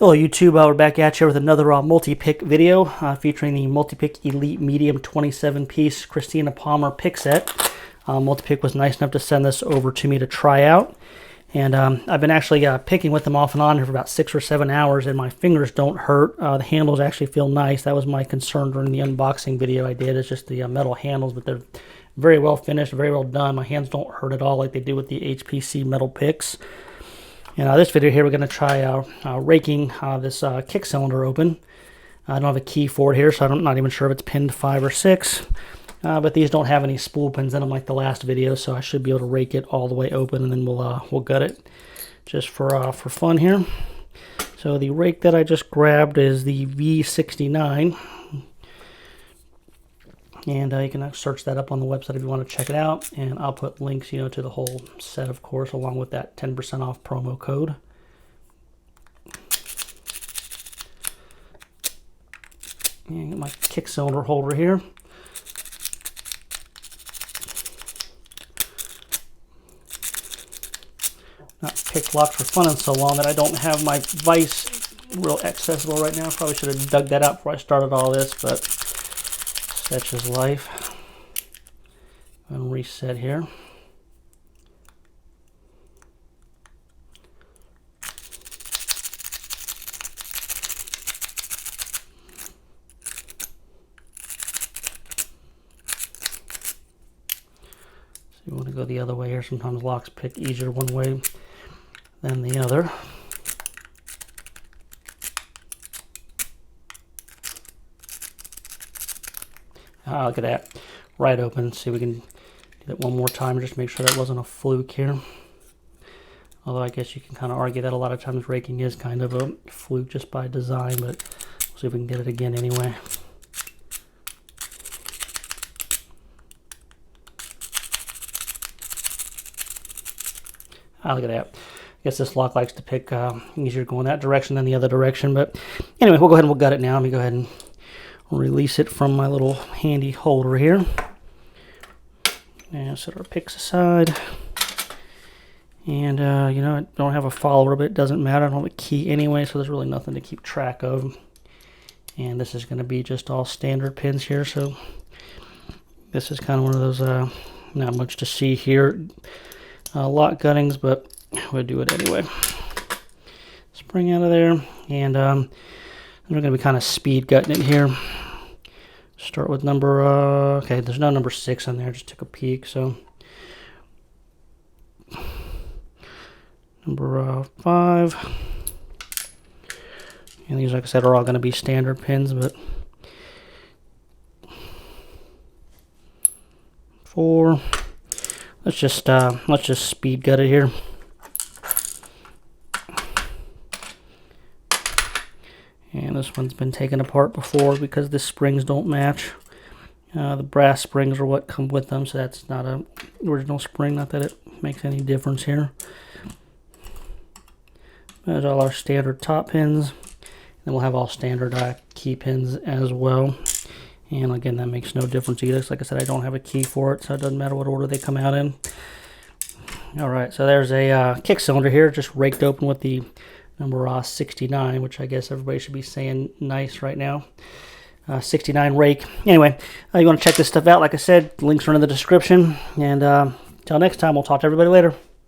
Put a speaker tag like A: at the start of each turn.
A: Hello YouTube, we're back at you with another multi-pick video featuring the Multipick Elite Medium 27-piece Christina Palmer pick set. Multipick was nice enough to send this over to me to try out. And I've been actually picking with them off and on here for about 6 or 7 hours, and my fingers don't hurt. The handles actually feel nice. That was my concern during the unboxing video I did. It's just the metal handles, but they're very well finished, very well done. My hands don't hurt at all like they do with the HPC metal picks. In this video here, we're going to try raking this kick cylinder open. I don't have a key for it here, so I'm not even sure if it's pinned 5 or 6. But these don't have any spool pins in them like the last video, so I should be able to rake it all the way open, and then we'll gut it just for fun here. So the rake that I just grabbed is the V69. And you can search that up on the website if you want to check it out. And I'll put links, to the whole set, of course, along with that 10% off promo code. And get my kick cylinder holder here. Not picked locks for fun in so long that I don't have my vise real accessible right now. Probably should have dug that out before I started all this, but such is life. And reset here. So you want to go the other way here. Sometimes locks pick easier one way than the other. Look at that, right open. See, we can do that one more time, just make sure that wasn't a fluke here. Although I guess you can kind of argue that a lot of times raking is kind of a fluke just by design, but we'll see if we can get it again anyway. Look at that. I guess this lock likes to pick easier going that direction than the other direction, but anyway, we'll go ahead and we'll gut it now. Let me go ahead and release it from my little handy holder here. And set our picks aside. And I don't have a follower, but it doesn't matter. I don't have a key anyway, so there's really nothing to keep track of. And this is going to be just all standard pins here, so this is kind of one of those not much to see here lock guttings, but we'll do it anyway. Spring out of there, and we're going to be kind of speed gutting it here. Start with number, okay, there's no number 6 on there, just took a peek, so. Number 5. And these, like I said, are all going to be standard pins, but 4. Let's just speed gut it here. And this one's been taken apart before because the springs don't match. The brass springs are what come with them, so that's not an original spring. Not that it makes any difference here. There's all our standard top pins. Then we'll have all standard key pins as well. And again, that makes no difference either. So like I said, I don't have a key for it, so it doesn't matter what order they come out in. Alright, so there's a kick cylinder here, just raked open with the number 69, which I guess everybody should be saying nice right now. 69 rake. Anyway, you want to check this stuff out, like I said, links are in the description. And until next time, we'll talk to everybody later.